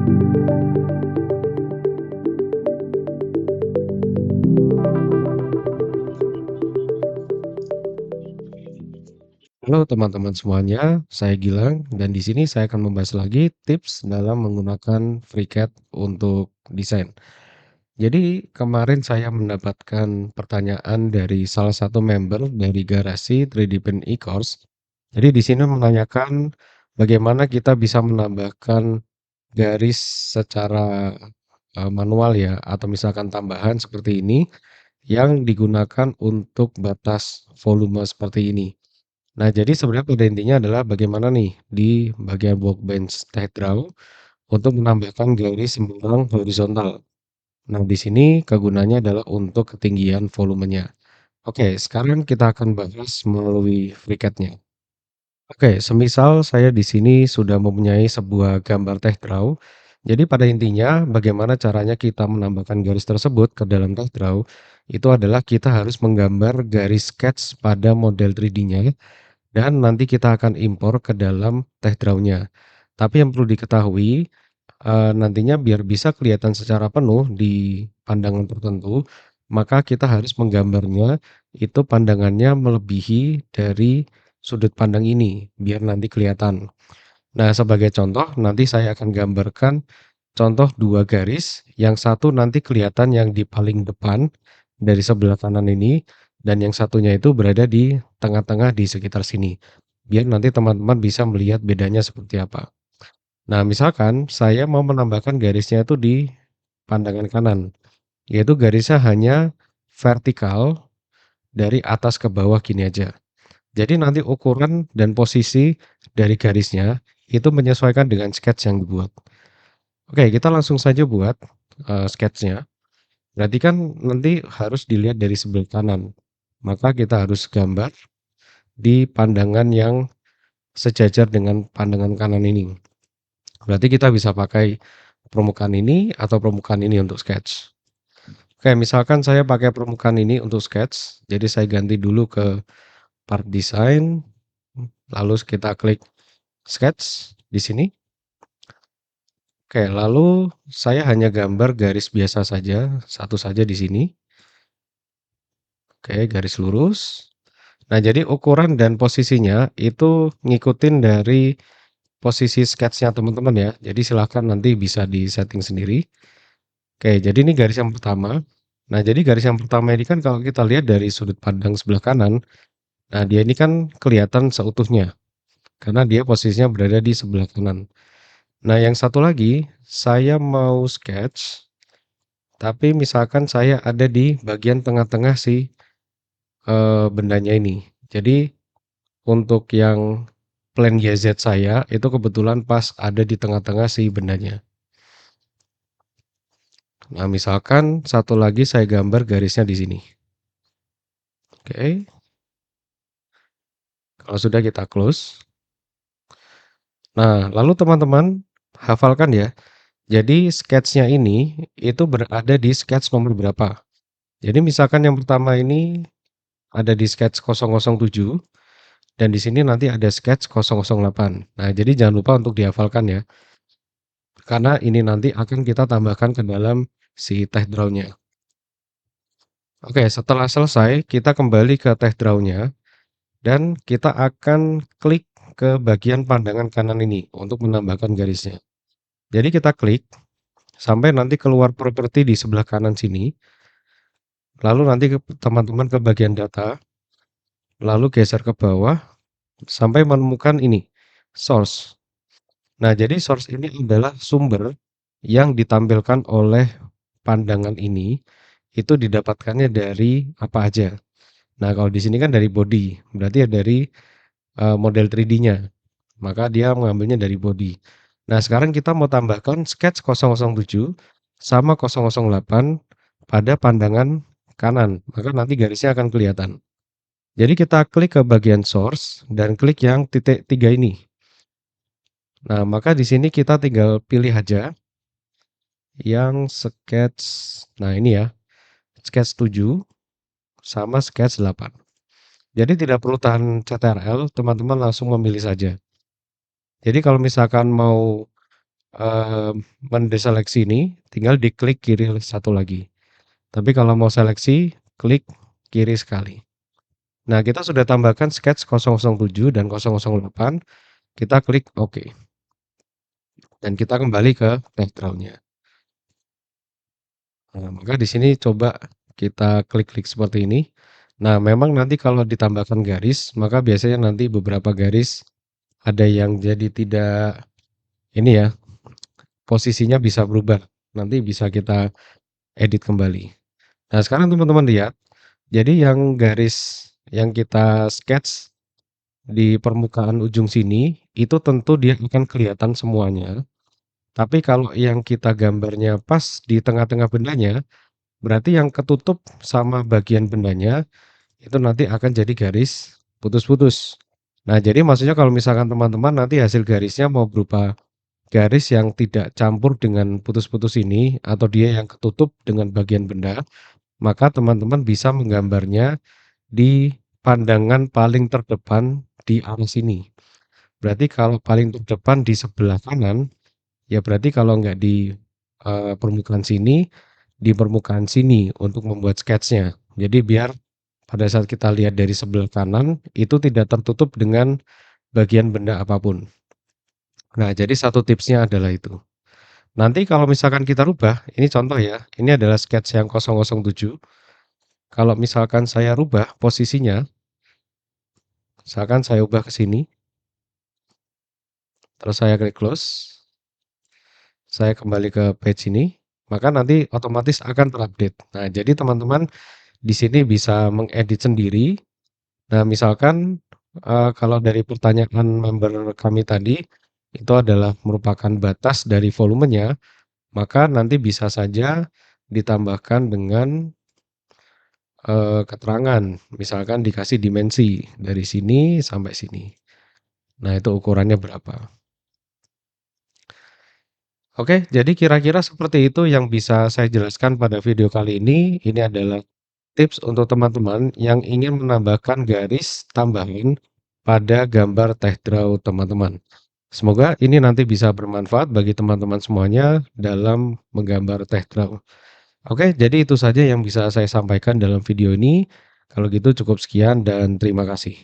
Halo teman-teman semuanya, saya Gilang dan di sini saya akan membahas lagi tips dalam menggunakan FreeCAD untuk desain. Jadi kemarin saya mendapatkan pertanyaan dari salah satu member dari garasi 3D Print e-course. Jadi di sini menanyakan bagaimana kita bisa menambahkan garis secara manual ya atau misalkan tambahan seperti ini yang digunakan untuk batas volume seperti ini. Nah, jadi sebenarnya pada intinya adalah bagaimana nih di bagian workbench tech draw untuk menambahkan garis sembarang horizontal. Nah, di sini kegunaannya adalah untuk ketinggian volumenya. Oke, sekarang kita akan bahas melalui FreeCAD-nya. Oke, semisal saya di sini sudah mempunyai sebuah gambar tech draw. Jadi pada intinya bagaimana caranya kita menambahkan garis tersebut ke dalam tech draw itu adalah kita harus menggambar garis sketch pada model 3D-nya dan nanti kita akan impor ke dalam tech draw-nya. Tapi yang perlu diketahui, nantinya biar bisa kelihatan secara penuh di pandangan tertentu, maka kita harus menggambarnya itu pandangannya melebihi dari sudut pandang ini, biar nanti kelihatan. Nah, sebagai contoh, nanti saya akan gambarkan contoh 2 garis, yang satu nanti kelihatan yang di paling depan dari sebelah kanan ini, dan yang satunya itu berada di tengah-tengah di sekitar sini. Biar nanti teman-teman bisa melihat bedanya seperti apa. Nah, misalkan saya mau menambahkan garisnya itu di pandangan kanan, yaitu garisnya hanya vertikal dari atas ke bawah gini aja. Jadi nanti ukuran dan posisi dari garisnya itu menyesuaikan dengan sketch yang dibuat. Oke, kita langsung saja buat sketsnya. Berarti kan nanti harus dilihat dari sebelah kanan. Maka kita harus gambar di pandangan yang sejajar dengan pandangan kanan ini. Berarti kita bisa pakai permukaan ini atau permukaan ini untuk sketch. Oke, misalkan saya pakai permukaan ini untuk sketch. Jadi saya ganti dulu ke part design. Lalu kita klik sketch di sini. Oke, lalu saya hanya gambar garis biasa saja, satu saja di sini. Oke, garis lurus. Nah, jadi ukuran dan posisinya itu ngikutin dari posisi sketsnya teman-teman ya. Jadi silahkan nanti bisa di setting sendiri. Oke, jadi ini garis yang pertama. Nah, jadi garis yang pertama ini kan kalau kita lihat dari sudut pandang sebelah kanan, nah dia ini kan kelihatan seutuhnya karena dia posisinya berada di sebelah kanan. Nah, yang satu lagi, saya mau sketch, tapi misalkan saya ada di bagian tengah-tengah si bendanya ini. Jadi untuk yang plan YZ saya itu kebetulan pas ada di tengah-tengah si bendanya. Nah, misalkan satu lagi saya gambar garisnya di sini. Oke, kalau sudah kita close. Nah, lalu teman-teman hafalkan ya. Jadi sketsnya ini itu berada di sketch nomor berapa. Jadi misalkan yang pertama ini ada di sketch 007 dan di sini nanti ada sketch 008. Nah, jadi jangan lupa untuk dihafalkan ya. Karena ini nanti akan kita tambahkan ke dalam si tech draw-nya. Oke, setelah selesai, kita kembali ke tech draw-nya dan kita akan klik ke bagian pandangan kanan ini untuk menambahkan garisnya. Jadi kita klik sampai nanti keluar properti di sebelah kanan sini. Lalu nanti teman-teman ke bagian data, lalu geser ke bawah sampai menemukan ini, source. Nah, jadi source ini adalah sumber yang ditampilkan oleh pandangan ini itu didapatkannya dari apa aja. Nah, kalau di sini kan dari body, berarti ya dari model 3D-nya. Maka dia mengambilnya dari body. Nah, sekarang kita mau tambahkan sketch 007 sama 008 pada pandangan kanan. Maka nanti garisnya akan kelihatan. Jadi kita klik ke bagian source dan klik yang titik 3 ini. Nah, maka di sini kita tinggal pilih aja yang sketch. Nah, ini ya. Sketch 7 sama sketch 8. Jadi tidak perlu tahan CTRL, teman-teman langsung memilih saja. Jadi kalau misalkan mau mendeseleksi ini, tinggal diklik kiri satu lagi. Tapi kalau mau seleksi, klik kiri sekali. Nah, kita sudah tambahkan sketch 007 dan 008, kita klik OK. Dan kita kembali ke background-nya. Nah, maka di sini coba kita klik-klik seperti ini. Nah, memang nanti kalau ditambahkan garis, maka biasanya nanti beberapa garis ada yang jadi tidak ini ya, posisinya bisa berubah. Nanti bisa kita edit kembali. Nah, sekarang teman-teman lihat, jadi yang garis yang kita sketch di permukaan ujung sini, itu tentu dia akan kelihatan semuanya. Tapi kalau yang kita gambarnya pas di tengah-tengah bendanya, berarti yang ketutup sama bagian bendanya, itu nanti akan jadi garis putus-putus. Nah, jadi maksudnya kalau misalkan teman-teman nanti hasil garisnya mau berupa garis yang tidak campur dengan putus-putus ini, atau dia yang ketutup dengan bagian benda, maka teman-teman bisa menggambarnya di pandangan paling terdepan di arah sini. Berarti kalau paling terdepan di sebelah kanan, ya berarti kalau nggak di permukaan sini, di permukaan sini untuk membuat sketsnya. Jadi biar pada saat kita lihat dari sebelah kanan, itu tidak tertutup dengan bagian benda apapun. Nah, jadi satu tipsnya adalah itu. Nanti kalau misalkan kita rubah, ini contoh ya, ini adalah sketch yang 007. Kalau misalkan saya rubah posisinya, misalkan saya ubah ke sini, terus saya klik close, saya kembali ke page ini, maka nanti otomatis akan terupdate. Nah, jadi teman-teman di sini bisa mengedit sendiri. Nah, misalkan kalau dari pertanyaan member kami tadi, itu adalah merupakan batas dari volumenya, maka nanti bisa saja ditambahkan dengan keterangan, misalkan dikasih dimensi dari sini sampai sini. Nah, itu ukurannya berapa. Oke, jadi kira-kira seperti itu yang bisa saya jelaskan pada video kali ini. Ini adalah tips untuk teman-teman yang ingin menambahkan garis tambahan pada gambar teh draw teman-teman. Semoga ini nanti bisa bermanfaat bagi teman-teman semuanya dalam menggambar teh draw. Oke, jadi itu saja yang bisa saya sampaikan dalam video ini. Kalau gitu cukup sekian dan terima kasih.